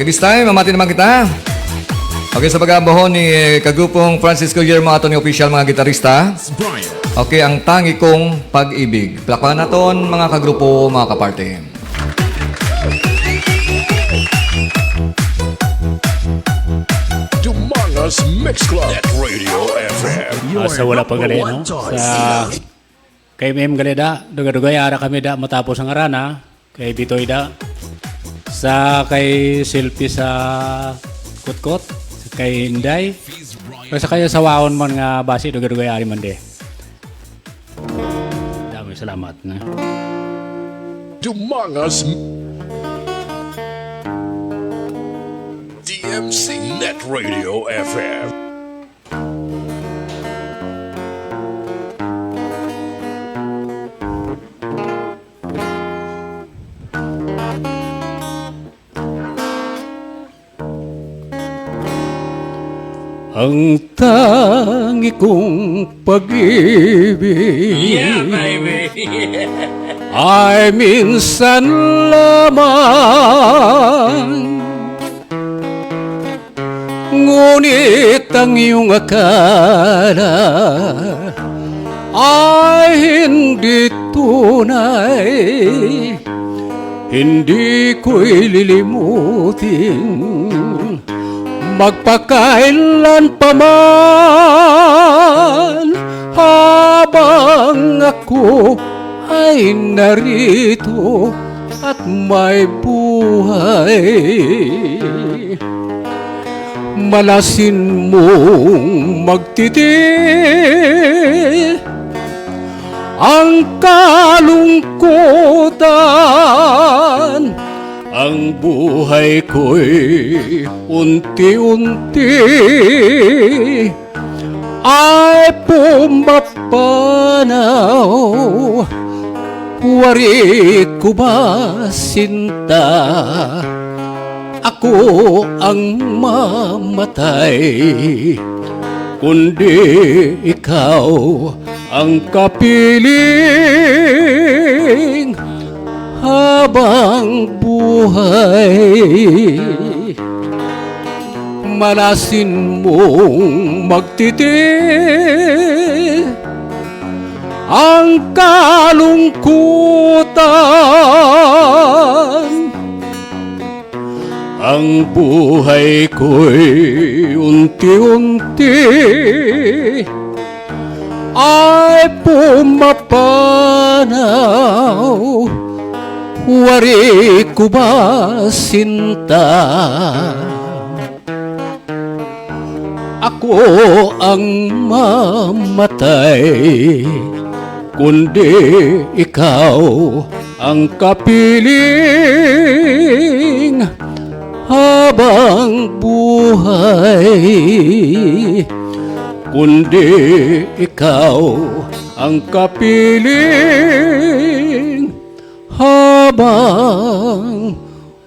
Okay, this time, mamati naman kita. Okay, sa pag-aabahon ni Kagupong Francisco Guillermo ato ni official mga gitarista. Okay, ang tangi kong pag-ibig. Plakpan naton mga kagrupo, mga kaparte. Dumangas Mix Club at Radio FM. Sa wala pa gali, no? Sa kay Mem Galeda, duga-dugay ara kami da matapos ang arana. Kay Bitoy da. Sa kay Silpi sa Kutkot. Sa kay Inday. Sa kaya sa waon man nga basi, duga-dugay ari man de. Dami salamat na. Dumangas DMC Net Radio FM. Ang tangi kong pag-ibig ay minsan lamang, ngunit ang iyong akala ay hindi tunay. Hindi ko'y lilimutin magpakailan pa man, habang ako ay narito at may buhay. Malasin mong magtiti ang kalungkutan. Ang buhay ko'y unti-unti ay pumapanaw. Warit ko ba sinta, ako ang mamatay, kundi ikaw ang kapiling habang buhay. Malasin mong magtiti ang kalungkutan. Ang buhay ko'y unti-unti ay pumapanaw. Wari ko ba sinta, ako ang mamatay, kundi ikaw ang kapiling habang buhay. Kundi ikaw ang kapiling habang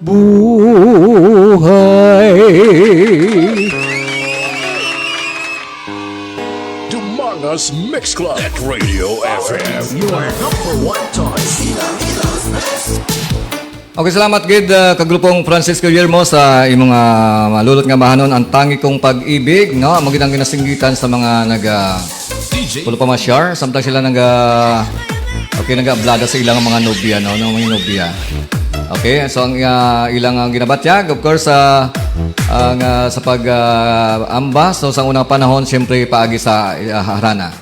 buhay. Dumangas Mix Club at Radio FM. Your number one choice. Okay, salamat gid kagrupong Francisco Guillermo sa imong malulot nga mahanon ang tangi kong pag-ibig, no? Magitang ginasinggitan sa mga pulo pa masyar, samtang sila nag-ablada sa ilang mga nobya, no? Mga nobya. Okay, so ang ilang ginabatyag, of course, sa pag-amba, so sa unang panahon, siyempre paagi sa harana.